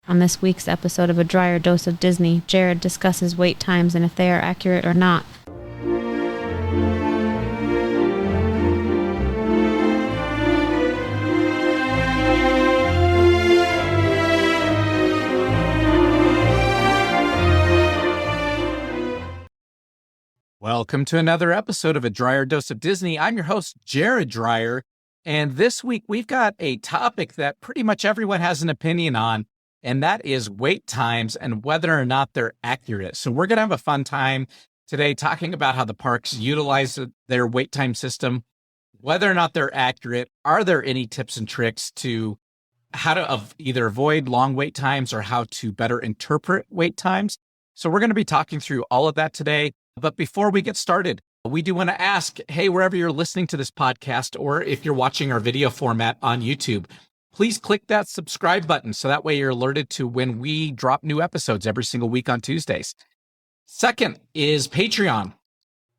On this week's episode of A Dryer Dose of Disney, Jared discusses wait times and if they are accurate or not. Welcome to another episode of A Dryer Dose of Disney. I'm your host, Jared Dryer, and this week we've got a topic that pretty much everyone has an opinion on, and that is wait times and whether or not they're accurate. So we're going to have a fun time today talking about how the parks utilize their wait time system, whether or not they're accurate. Are there any tips and tricks to how to either avoid long wait times or how to better interpret wait times? So we're going to be talking through all of that today. But before we get started, we do want to ask, hey, wherever you're listening to this podcast, or if you're watching our video format on YouTube, please click that subscribe button so that way you're alerted to when we drop new episodes every single week on Tuesdays. Second is Patreon.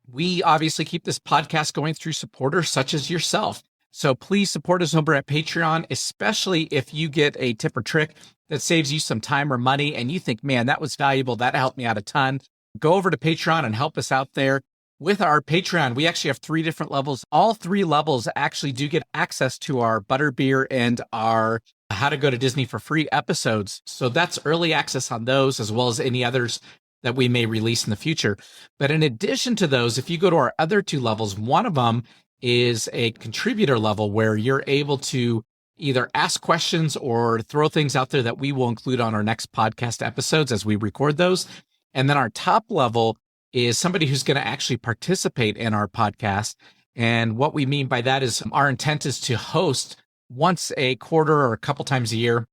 We obviously keep this podcast going through supporters such as yourself. So please support us over at Patreon, especially if you get a tip or trick that saves you some time or money and you think, man, that was valuable. That helped me out a ton. Go over to Patreon and help us out there. With our Patreon, we actually have 3 different levels. All 3 levels actually do get access to our Butterbeer and our How to Go to Disney for Free episodes. So that's early access on those, as well as any others that we may release in the future. But in addition to those, if you go to our other 2 levels, one of them is a contributor level where you're able to either ask questions or throw things out there that we will include on our next podcast episodes as we record those. And then our top level is somebody who's going to actually participate in our podcast. And what we mean by that is our intent is to host once a quarter or a couple times a year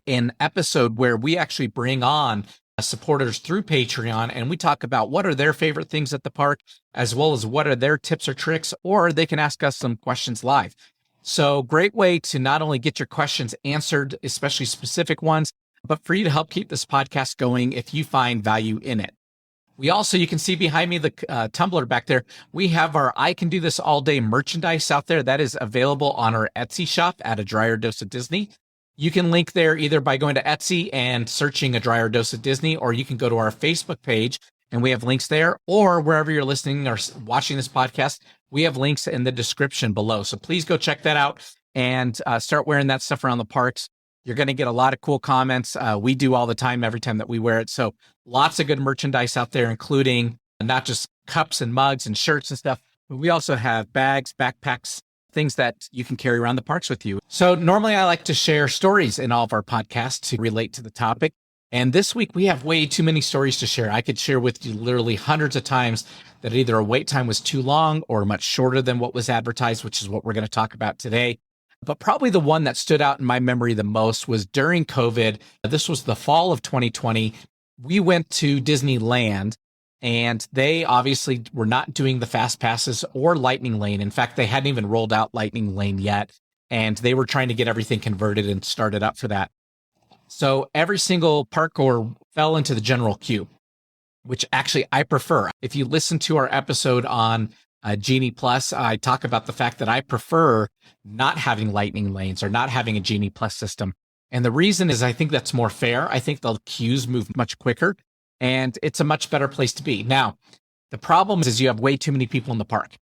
an episode where we actually bring on supporters through Patreon and we talk about what are their favorite things at the park, as well as what are their tips or tricks, or they can ask us some questions live. So great way to not only get your questions answered, especially specific ones, but for you to help keep this podcast going if you find value in it. We also, you can see behind me the tumbler back there, we have our I Can Do This All Day merchandise out there that is available on our Etsy shop at A Dryer Dose of Disney. You can link there either by going to Etsy and searching A Dryer Dose of Disney, or you can go to our Facebook page and we have links there, or wherever you're listening or watching this podcast, we have links in the description below. So please go check that out and start wearing that stuff around the parks. You're going to get a lot of cool comments. We do all the time, every time that we wear it. So lots of good merchandise out there, including not just cups and mugs and shirts and stuff, but we also have bags, backpacks, things that you can carry around the parks with you. So normally I like to share stories in all of our podcasts to relate to the topic. And this week we have way too many stories to share. I could share with you literally hundreds of times that either a wait time was too long or much shorter than what was advertised, which is what we're going to talk about today. But probably the one that stood out in my memory the most was during COVID. This was the fall of 2020. We went to Disneyland and they obviously were not doing the fast passes or Lightning Lane. In fact, they hadn't even rolled out Lightning Lane yet. And they were trying to get everything converted and started up for that. So every single park goer fell into the general queue, which actually I prefer. If you listen to our episode on Genie Plus, I talk about the fact that I prefer not having Lightning Lanes or not having a Genie Plus system. And the reason is I think that's more fair. I think the queues move much quicker and it's a much better place to be. Now, the problem is you have way too many people in the park.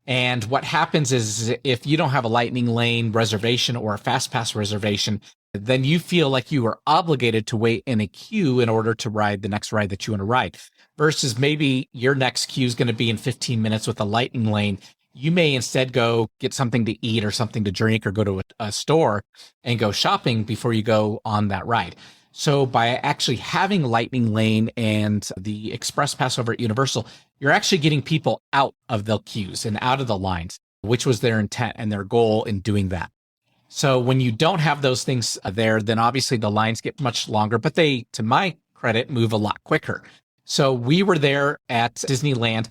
And what happens is if you don't have a Lightning Lane reservation or a Fast Pass reservation, then you feel like you are obligated to wait in a queue in order to ride the next ride that you want to ride. Versus maybe your next queue is going to be in 15 minutes with a Lightning Lane. You may instead go get something to eat or something to drink or go to a store and go shopping before you go on that ride. So by actually having Lightning Lane and the Express Pass over at Universal, you're actually getting people out of the queues and out of the lines, which was their intent and their goal in doing that. So when you don't have those things there, then obviously the lines get much longer, but they, to my credit, move a lot quicker. So we were there at Disneyland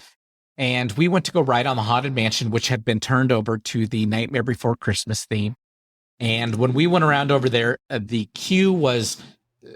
and we went to go ride on the Haunted Mansion, which had been turned over to the Nightmare Before Christmas theme. And when we went around over there, the queue was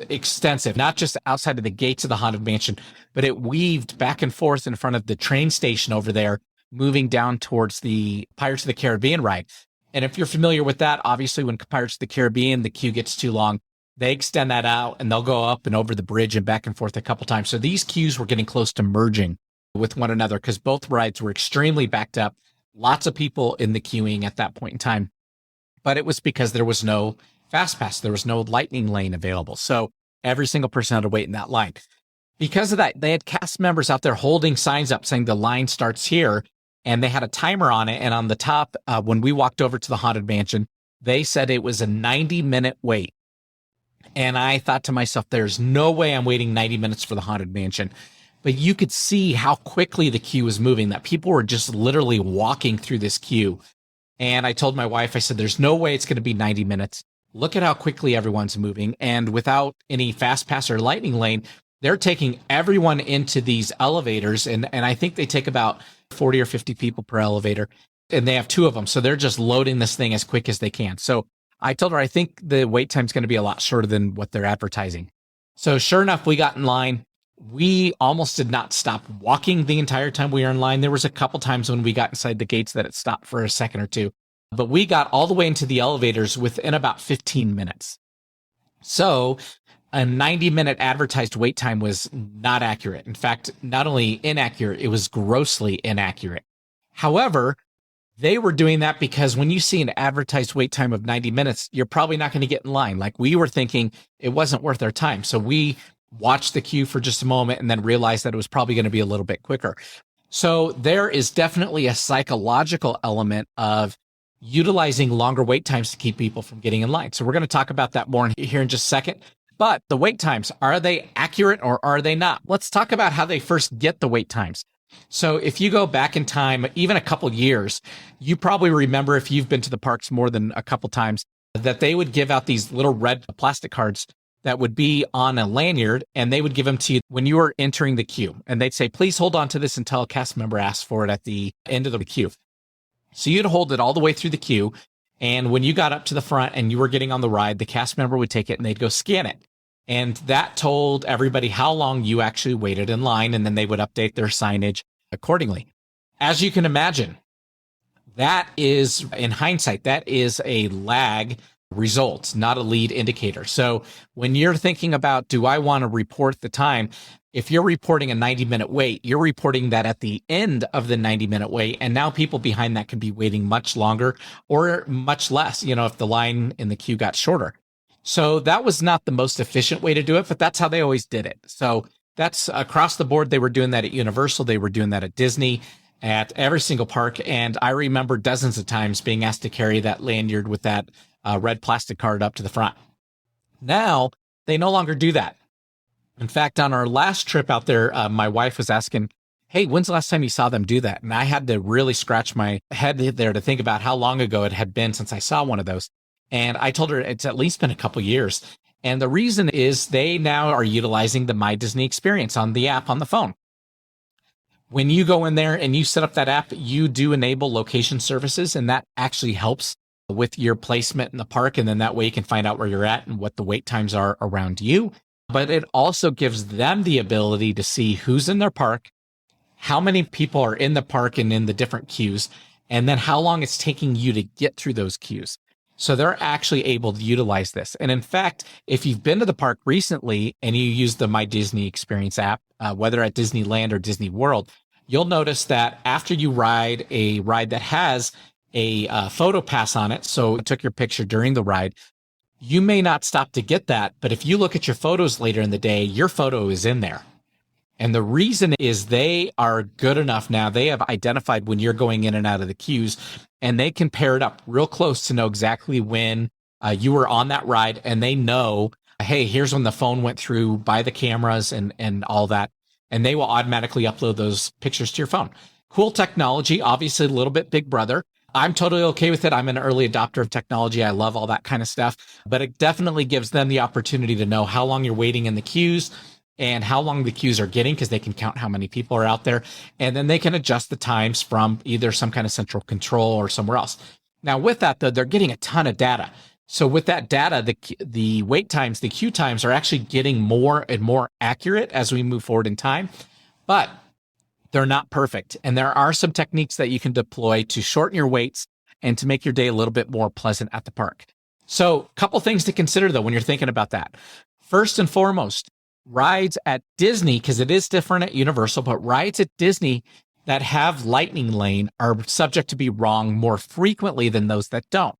extensive, not just outside of the gates of the Haunted Mansion, but it weaved back and forth in front of the train station over there, moving down towards the Pirates of the Caribbean ride. And if you're familiar with that, obviously when Pirates of the Caribbean, the queue gets too long. They extend that out and they'll go up and over the bridge and back and forth a couple times. So these queues were getting close to merging with one another because both rides were extremely backed up. Lots of people in the queuing at that point in time. But it was because there was no fast pass. There was no lightning lane available. So every single person had to wait in that line. Because of that, they had cast members out there holding signs up saying the line starts here. And they had a timer on it. And on the top, when we walked over to the Haunted Mansion, they said it was a 90-minute wait. And I thought to myself, there's no way I'm waiting 90 minutes for the Haunted Mansion. But you could see how quickly the queue was moving, that people were just literally walking through this queue. And I told my wife, I said, there's no way it's going to be 90 minutes. Look at how quickly everyone's moving. And without any fast pass or lightning lane, they're taking everyone into these elevators. And I think they take about 40 or 50 people per elevator. And they have 2 of them. So they're just loading this thing as quick as they can. So I told her, I think the wait time's going to be a lot shorter than what they're advertising. So sure enough, we got in line. We almost did not stop walking the entire time we were in line. There was a couple times when we got inside the gates that it stopped for a second or two, but we got all the way into the elevators within about 15 minutes. So a 90-minute advertised wait time was not accurate. In fact, not only inaccurate, it was grossly inaccurate. However, they were doing that because when you see an advertised wait time of 90 minutes, you're probably not going to get in line. Like we were thinking it wasn't worth our time. So we watched the queue for just a moment and then realized that it was probably going to be a little bit quicker. So there is definitely a psychological element of utilizing longer wait times to keep people from getting in line. So we're going to talk about that more here in just a second. But the wait times, are they accurate or are they not? Let's talk about how they first get the wait times. So if you go back in time, even a couple years, you probably remember, if you've been to the parks more than a couple times, that they would give out these little red plastic cards that would be on a lanyard, and they would give them to you when you were entering the queue. And they'd say, please hold on to this until a cast member asks for it at the end of the queue. So you'd hold it all the way through the queue. And when you got up to the front and you were getting on the ride, the cast member would take it and they'd go scan it. And that told everybody how long you actually waited in line, and then they would update their signage accordingly. As you can imagine, that is, in hindsight, that is a lag result, not a lead indicator. So when you're thinking about, do I want to report the time? If you're reporting a 90-minute wait, you're reporting that at the end of the 90-minute wait. And now people behind that could be waiting much longer or much less, if the line in the queue got shorter. So that was not the most efficient way to do it, but that's how they always did it. So that's across the board. They were doing that at Universal. They were doing that at Disney, at every single park. And I remember dozens of times being asked to carry that lanyard with that red plastic card up to the front. Now, they no longer do that. In fact, on our last trip out there, my wife was asking, hey, when's the last time you saw them do that? And I had to really scratch my head there to think about how long ago it had been since I saw one of those. And I told her it's at least been a couple years. And the reason is they now are utilizing the My Disney experience on the app on the phone. When you go in there and you set up that app, you do enable location services, and that actually helps with your placement in the park. And then that way you can find out where you're at and what the wait times are around you. But it also gives them the ability to see who's in their park, how many people are in the park and in the different queues, and then how long it's taking you to get through those queues. So they're actually able to utilize this. And in fact, if you've been to the park recently and you use the My Disney Experience app, whether at Disneyland or Disney World, you'll notice that after you ride a ride that has a photo pass on it, so it took your picture during the ride, you may not stop to get that. But if you look at your photos later in the day, your photo is in there. And the reason is they are good enough now. They have identified when you're going in and out of the queues, and they can pair it up real close to know exactly when you were on that ride. And they know, hey, here's when the phone went through by the cameras and all that. And they will automatically upload those pictures to your phone. Cool technology, obviously a little bit Big Brother. I'm totally okay with it. I'm an early adopter of technology. I love all that kind of stuff. But it definitely gives them the opportunity to know how long you're waiting in the queues and how long the queues are getting, because they can count how many people are out there. And then they can adjust the times from either some kind of central control or somewhere else. Now, with that, though, they're getting a ton of data. So with that data, the wait times, the queue times are actually getting more and more accurate as we move forward in time. But they're not perfect. And there are some techniques that you can deploy to shorten your waits and to make your day a little bit more pleasant at the park. So a couple things to consider, though, when you're thinking about that. First and foremost, rides at Disney, because it is different at Universal, but rides at Disney that have Lightning Lane are subject to be wrong more frequently than those that don't.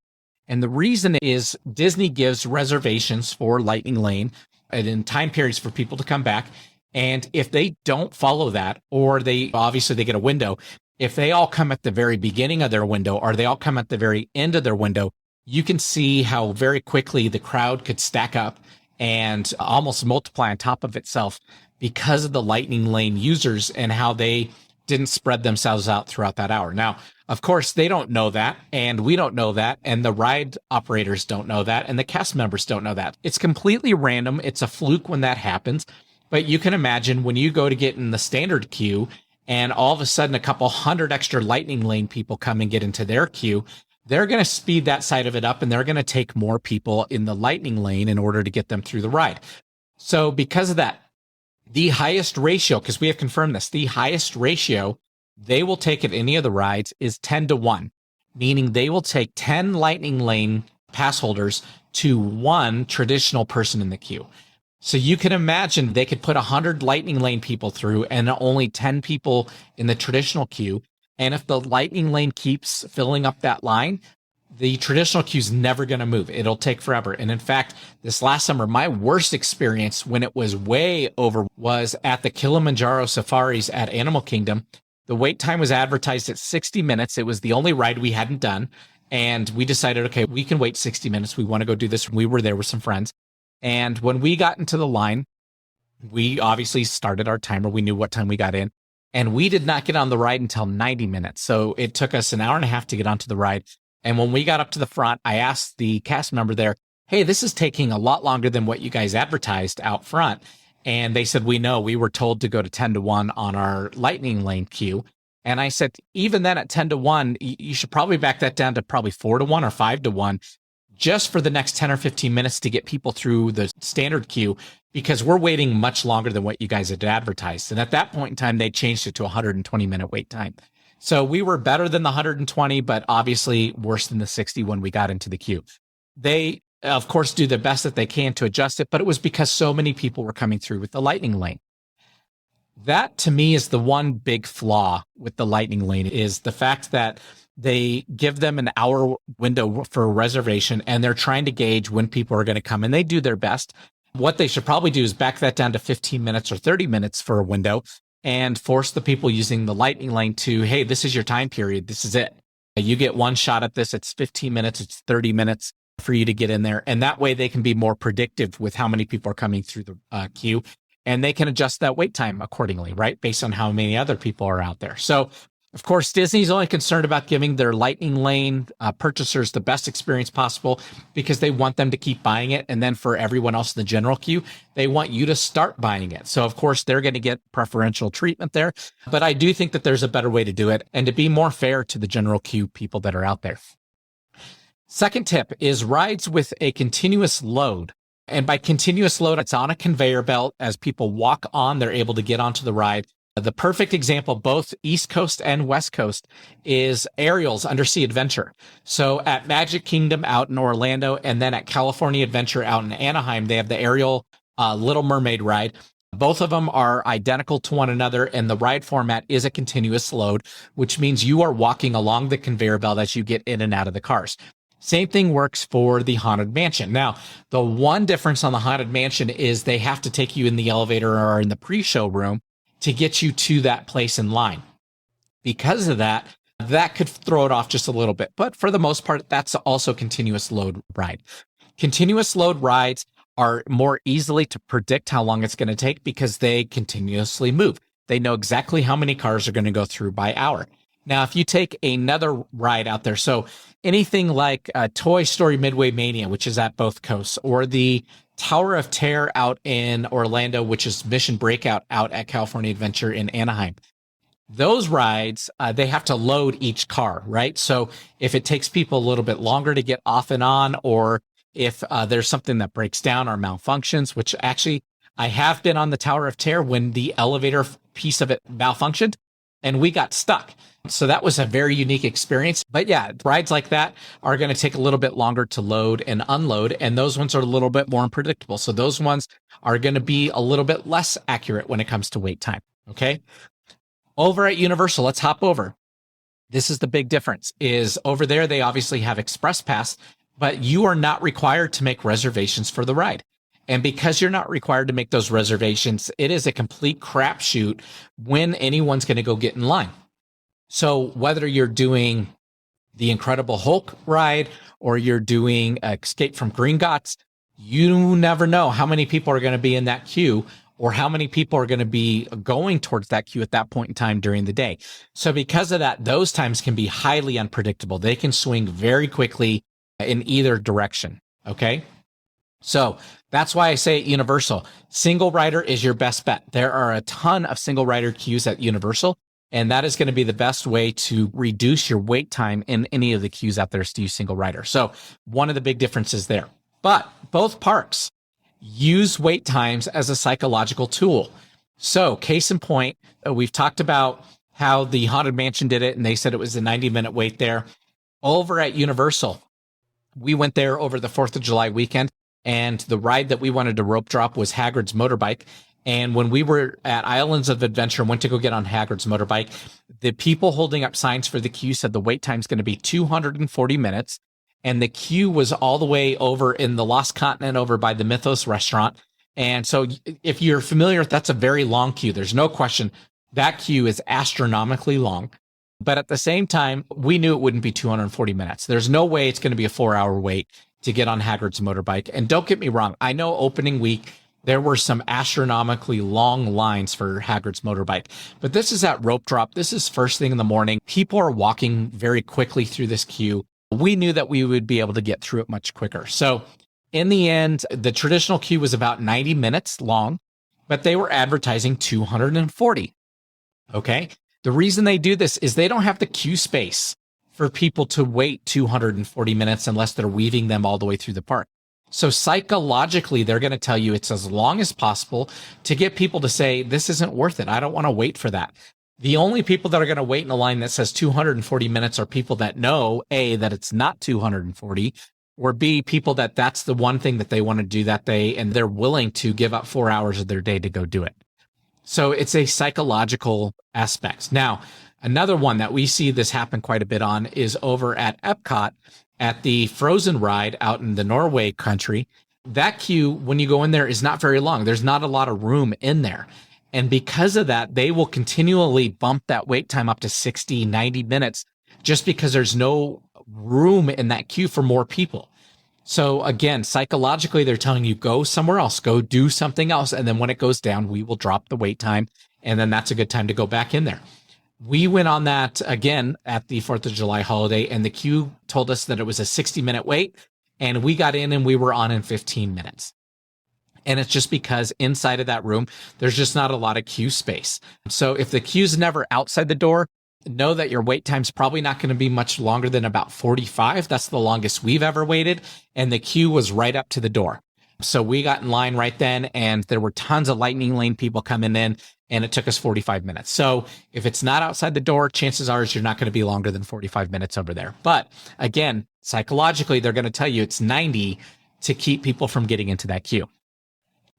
And the reason is Disney gives reservations for Lightning Lane and in time periods for people to come back. And if they don't follow that, or they get a window, if they all come at the very beginning of their window, or they all come at the very end of their window, you can see how very quickly the crowd could stack up and almost multiply on top of itself because of the Lightning Lane users and how they didn't spread themselves out throughout that hour. Now, of course, they don't know that, and we don't know that, and the ride operators don't know that, and the cast members don't know that. It's completely random. It's a fluke when that happens. But you can imagine when you go to get in the standard queue and all of a sudden a couple hundred extra Lightning Lane people come and get into their queue, they're going to speed that side of it up, and they're going to take more people in the Lightning Lane in order to get them through the ride. So because of that, the highest ratio, because we have confirmed this, the highest ratio they will take at any of the rides is 10-1, meaning they will take 10 Lightning Lane pass holders to one traditional person in the queue. So you can imagine they could put 100 Lightning Lane people through and only 10 people in the traditional queue. And if the Lightning Lane keeps filling up that line, the traditional queue is never going to move. It'll take forever. And in fact, this last summer, my worst experience when it was way over was at the Kilimanjaro safaris at Animal Kingdom. The wait time was advertised at 60 minutes. It was the only ride we hadn't done. And we decided, okay, we can wait 60 minutes. We want to go do this. We were there with some friends. And when we got into the line, we obviously started our timer. We knew what time we got in. And we did not get on the ride until 90 minutes. So it took us an hour and a half to get onto the ride. And when we got up to the front, I asked the cast member there, hey, this is taking a lot longer than what you guys advertised out front. And they said, we know, we were told to go to 10-1 on our Lightning Lane queue. And I said, even then at 10-1, you should probably back that down to probably 4-1 or 5-1 just for the next 10 or 15 minutes to get people through the standard queue, because we're waiting much longer than what you guys had advertised. And at that point in time, they changed it to a 120-minute wait time. So we were better than the 120, but obviously worse than the 60 when we got into the queue. They, of course, do the best that they can to adjust it, but it was because so many people were coming through with the Lightning Lane. That, to me, is the one big flaw with the Lightning Lane, is the fact that they give them an hour window for a reservation, and they're trying to gauge when people are going to come, and they do their best. What they should probably do is back that down to 15 minutes or 30 minutes for a window and force the people using the Lightning Lane to, hey, this is your time period. This is it. You get one shot at this. It's 15 minutes. It's 30 minutes for you to get in there. And that way they can be more predictive with how many people are coming through the queue, and they can adjust that wait time accordingly, right? Based on how many other people are out there. So of course, Disney's only concerned about giving their Lightning Lane purchasers the best experience possible because they want them to keep buying it. And then for everyone else in the general queue, they want you to start buying it. So, of course, they're going to get preferential treatment there. But I do think that there's a better way to do it and to be more fair to the general queue people that are out there. Second tip is rides with a continuous load. And by continuous load, it's on a conveyor belt. As people walk on, they're able to get onto the ride. The perfect example, both East Coast and West Coast, is Ariel's Undersea Adventure. So at Magic Kingdom out in Orlando, and then at California Adventure out in Anaheim, they have the Ariel Little Mermaid ride. Both of them are identical to one another, and the ride format is a continuous load, which means you are walking along the conveyor belt as you get in and out of the cars. Same thing works for the Haunted Mansion. Now, the one difference on the Haunted Mansion is they have to take you in the elevator or in the pre-show room to get you to that place in line. Because of that, that could throw it off just a little bit. But for the most part, that's also continuous load ride. Continuous load rides are more easily to predict how long it's going to take because they continuously move. They know exactly how many cars are going to go through by hour. Now, if you take another ride out there, so anything like Toy Story Midway Mania, which is at both coasts, or the Tower of Terror out in Orlando, which is Mission Breakout out at California Adventure in Anaheim. Those rides, they have to load each car, right? So if it takes people a little bit longer to get off and on, or if there's something that breaks down or malfunctions, which actually I have been on the Tower of Terror when the elevator piece of it malfunctioned and we got stuck. So that was a very unique experience. But yeah, rides like that are going to take a little bit longer to load and unload. And those ones are a little bit more unpredictable. So those ones are going to be a little bit less accurate when it comes to wait time. Okay. Over at Universal, let's hop over. This is the big difference is over there, they obviously have Express Pass, but you are not required to make reservations for the ride. And because you're not required to make those reservations, it is a complete crapshoot when anyone's going to go get in line. So whether you're doing the Incredible Hulk ride or you're doing Escape from Gringotts, you never know how many people are going to be in that queue or how many people are going to be going towards that queue at that point in time during the day. So because of that, those times can be highly unpredictable. They can swing very quickly in either direction. Okay. So that's why I say at Universal, single rider is your best bet. There are a ton of single rider queues at Universal. And that is going to be the best way to reduce your wait time in any of the queues out there is to use single rider. So one of the big differences there. But both parks use wait times as a psychological tool. So case in point, we've talked about how the Haunted Mansion did it, and they said it was a 90-minute wait there. Over at Universal, we went there over the 4th of July weekend, and the ride that we wanted to rope drop was Hagrid's Motorbike. And when we were at Islands of Adventure and went to go get on Hagrid's motorbike, the people holding up signs for the queue said the wait time is going to be 240 minutes. And the queue was all the way over in the Lost Continent over by the Mythos restaurant. And so if you're familiar with that's a very long queue. There's no question that queue is astronomically long. But at the same time, we knew it wouldn't be 240 minutes. There's no way it's going to be a 4-hour wait to get on Hagrid's motorbike. And don't get me wrong. I know opening week, there were some astronomically long lines for Hagrid's motorbike, but this is at rope drop. This is first thing in the morning. People are walking very quickly through this queue. We knew that we would be able to get through it much quicker. So in the end, the traditional queue was about 90 minutes long, but they were advertising 240. Okay. The reason they do this is they don't have the queue space for people to wait 240 minutes unless they're weaving them all the way through the park. So psychologically, they're going to tell you it's as long as possible to get people to say, this isn't worth it. I don't want to wait for that. The only people that are going to wait in a line that says 240 minutes are people that know, A, that it's not 240, or B, people that that's the one thing that they want to do that day, and they're willing to give up 4 hours of their day to go do it. So it's a psychological aspect. Now, another one that we see this happen quite a bit on is over at Epcot at the Frozen ride out in the Norway country. That queue, when you go in there, is not very long. There's not a lot of room in there. And because of that, they will continually bump that wait time up to 60, 90 minutes just because there's no room in that queue for more people. So again, psychologically, they're telling you, go somewhere else, go do something else. And then when it goes down, we will drop the wait time. And then that's a good time to go back in there. We went on that again at the 4th of July holiday, and the queue told us that it was a 60-minute wait, and we got in and we were on in 15 minutes. And it's just because inside of that room, there's just not a lot of queue space. So if the queue's never outside the door, know that your wait time's probably not going to be much longer than about 45. That's the longest we've ever waited. And the queue was right up to the door. So we got in line right then, and there were tons of Lightning Lane people coming in, and it took us 45 minutes. So if it's not outside the door, chances are you're not going to be longer than 45 minutes over there. But again, psychologically, they're going to tell you it's 90 to keep people from getting into that queue.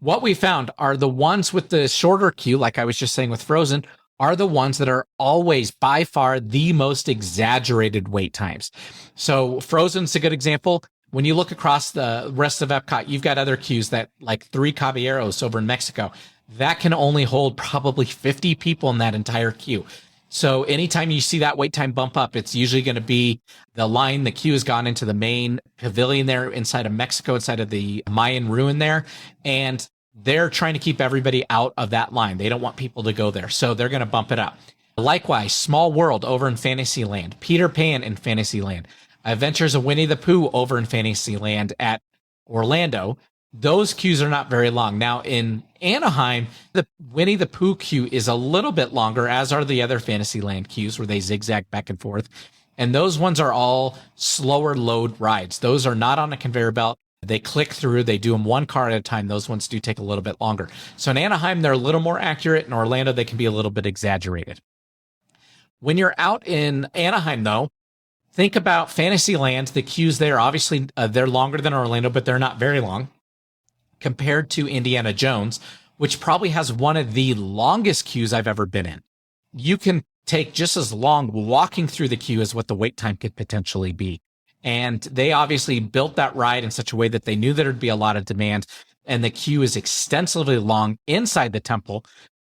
What we found are the ones with the shorter queue, like I was just saying with Frozen, are the ones that are always by far the most exaggerated wait times. So Frozen's a good example. When you look across the rest of Epcot, you've got other queues that like Three Caballeros over in Mexico. That can only hold probably 50 people in that entire queue. So anytime you see that wait time bump up, it's usually going to be the queue has gone into the main pavilion there inside of Mexico, inside of the Mayan ruin there. And they're trying to keep everybody out of that line. They don't want people to go there. So they're going to bump it up. Likewise, Small World over in Fantasyland, Peter Pan in Fantasyland, Adventures of Winnie the Pooh over in Fantasyland at Orlando. Those queues are not very long. Now in Anaheim, the Winnie the Pooh queue is a little bit longer, as are the other Fantasyland queues where they zigzag back and forth. And those ones are all slower load rides. Those are not on a conveyor belt. They click through, they do them one car at a time. Those ones do take a little bit longer. So in Anaheim, they're a little more accurate. In Orlando, they can be a little bit exaggerated. When you're out in Anaheim, though, think about Fantasyland. The queues there, obviously, they're longer than Orlando, but they're not very long compared to Indiana Jones, which probably has one of the longest queues I've ever been in. You can take just as long walking through the queue as what the wait time could potentially be. And they obviously built that ride in such a way that they knew there'd be a lot of demand. And the queue is extensively long inside the temple.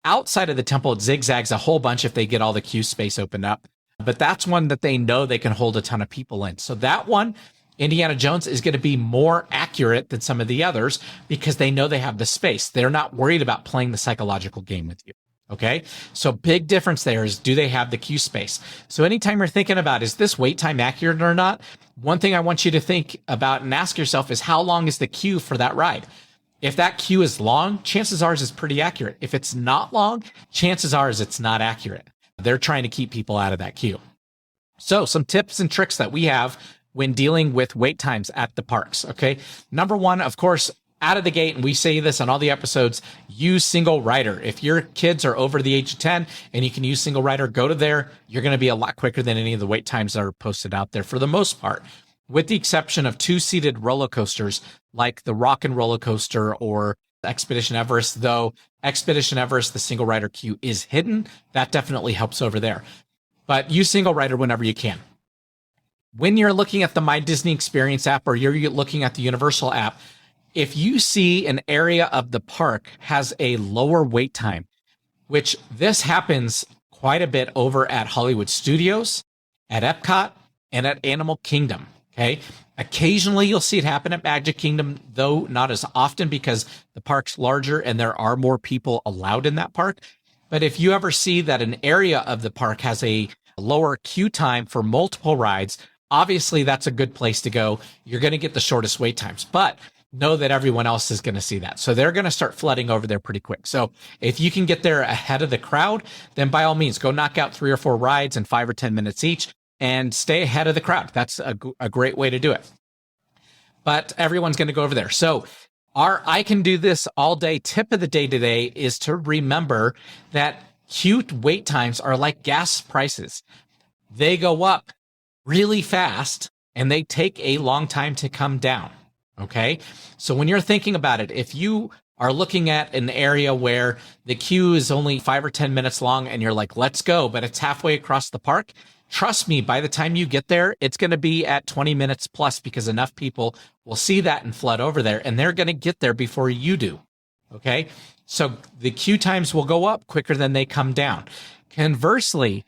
Outside of the temple, it zigzags a whole bunch if they get all the queue space opened up. But that's one that they know they can hold a ton of people in. So that one, Indiana Jones, is going to be more accurate than some of the others because they know they have the space. They're not worried about playing the psychological game with you. Okay. So big difference there is, do they have the queue space? So anytime you're thinking about, is this wait time accurate or not? One thing I want you to think about and ask yourself is, how long is the queue for that ride? If that queue is long, chances are it's pretty accurate. If it's not long, chances are it's not accurate. They're trying to keep people out of that queue. So some tips and tricks that we have when dealing with wait times at the parks. Okay. Number one, of course, out of the gate, and we say this on all the episodes, use single rider. If your kids are over the age of 10 and you can use single rider, go to there. You're going to be a lot quicker than any of the wait times that are posted out there for the most part, with the exception of two-seated roller coasters like the Rock and Roller Coaster or Expedition Everest. Though Expedition Everest, the single rider queue is hidden. That definitely helps over there. But use single rider whenever you can. When you're looking at the My Disney Experience app or you're looking at the Universal app, if you see an area of the park has a lower wait time, which this happens quite a bit over at Hollywood Studios, at Epcot, and at Animal Kingdom. Okay. Occasionally you'll see it happen at Magic Kingdom, though not as often because the park's larger and there are more people allowed in that park. But if you ever see that an area of the park has a lower queue time for multiple rides, obviously that's a good place to go. You're going to get the shortest wait times, but know that everyone else is going to see that. So they're going to start flooding over there pretty quick. So if you can get there ahead of the crowd, then by all means, go knock out 3 or 4 rides in 5 or 10 minutes each and stay ahead of the crowd. That's a great way to do it. But everyone's going to go over there. So our I can do this all day tip of the day today is to remember that queue wait times are like gas prices. They go up really fast and they take a long time to come down. Okay. So when you're thinking about it, if you are looking at an area where the queue is only 5 or 10 minutes long and you're like, let's go, but it's halfway across the park, trust me, by the time you get there, it's going to be at 20 minutes plus because enough people will see that and flood over there and they're going to get there before you do. Okay. So the queue times will go up quicker than they come down. Conversely,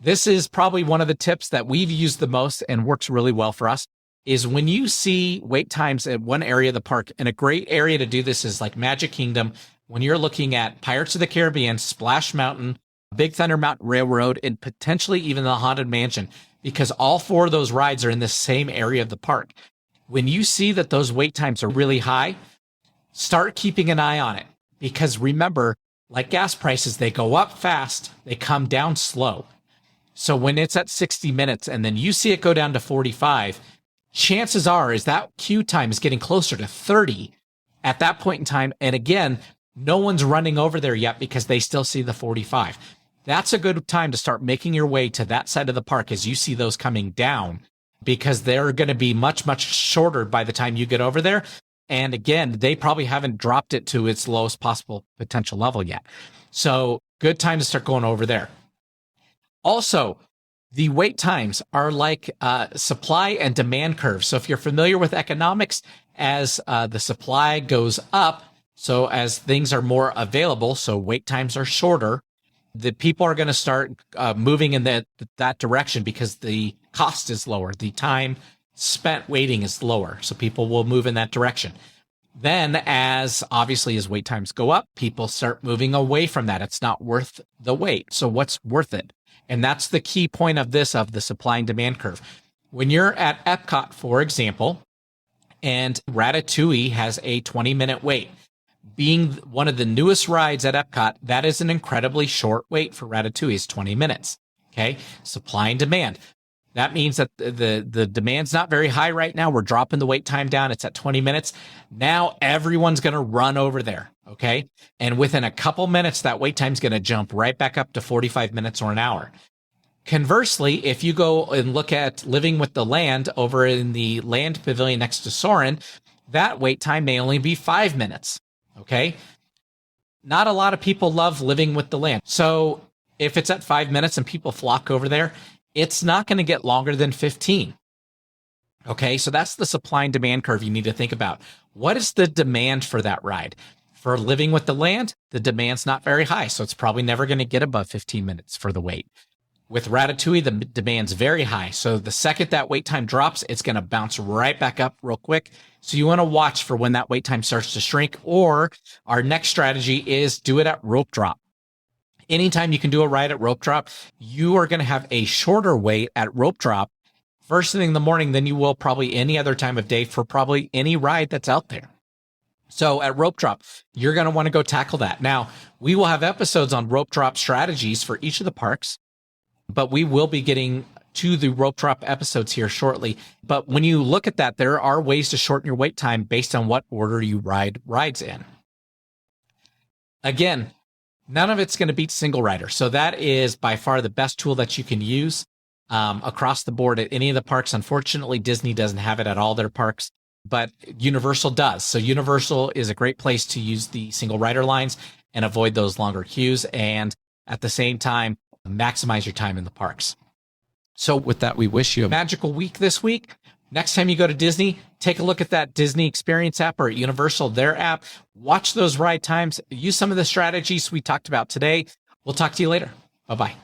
this is probably one of the tips that we've used the most and works really well for us, is when you see wait times at one area of the park, and a great area to do this is like Magic Kingdom, when you're looking at Pirates of the Caribbean, Splash Mountain, Big Thunder Mountain Railroad, and potentially even the Haunted Mansion, because all 4 of those rides are in the same area of the park. When you see that those wait times are really high, start keeping an eye on it, because remember, like gas prices, they go up fast, they come down slow. So when it's at 60 minutes and then you see it go down to 45, chances are is that queue time is getting closer to 30 at that point in time. And again, no one's running over there yet because they still see the 45. That's a good time to start making your way to that side of the park as you see those coming down, because they're going to be much, much shorter by the time you get over there. And again, they probably haven't dropped it to its lowest possible potential level yet. So good time to start going over there. Also, the wait times are like supply and demand curves. So if you're familiar with economics, as the supply goes up, so as things are more available, so wait times are shorter, the people are going to start moving in that direction because the cost is lower. The time spent waiting is lower. So people will move in that direction. Then as wait times go up, people start moving away from that. It's not worth the wait. So what's worth it? And that's the key point of this, of the supply and demand curve. When you're at Epcot, for example, and Ratatouille has a 20-minute wait, being one of the newest rides at Epcot, that is an incredibly short wait for Ratatouille, is 20 minutes. Okay. Supply and demand. That means that the demand's not very high right now. We're dropping the wait time down. It's at 20 minutes. Now everyone's going to run over there. Okay. And within a couple minutes, that wait time's going to jump right back up to 45 minutes or an hour. Conversely, if you go and look at Living with the Land over in the Land Pavilion next to Soarin', that wait time may only be 5 minutes. Okay. Not a lot of people love Living with the Land. So if it's at 5 minutes and people flock over there, it's not going to get longer than 15. Okay. So that's the supply and demand curve you need to think about. What is the demand for that ride? For Living with the Land, the demand's not very high. So it's probably never going to get above 15 minutes for the wait. With Ratatouille, the demand's very high. So the second that wait time drops, it's going to bounce right back up real quick. So you want to watch for when that wait time starts to shrink. Or our next strategy is do it at rope drop. Anytime you can do a ride at rope drop, you are going to have a shorter wait at rope drop first thing in the morning than you will probably any other time of day for probably any ride that's out there. So at rope drop, you're going to want to go tackle that. Now, we will have episodes on rope drop strategies for each of the parks, but we will be getting to the rope drop episodes here shortly. But when you look at that, there are ways to shorten your wait time based on what order you ride rides in. Again, none of it's going to beat Single Rider. So that is by far the best tool that you can use across the board at any of the parks. Unfortunately, Disney doesn't have it at all their parks, but Universal does. So Universal is a great place to use the Single Rider lines and avoid those longer queues, and at the same time, maximize your time in the parks. So with that, we wish you a magical week this week. Next time you go to Disney, take a look at that Disney Experience app or at Universal, their app. Watch those ride times. Use some of the strategies we talked about today. We'll talk to you later. Bye-bye.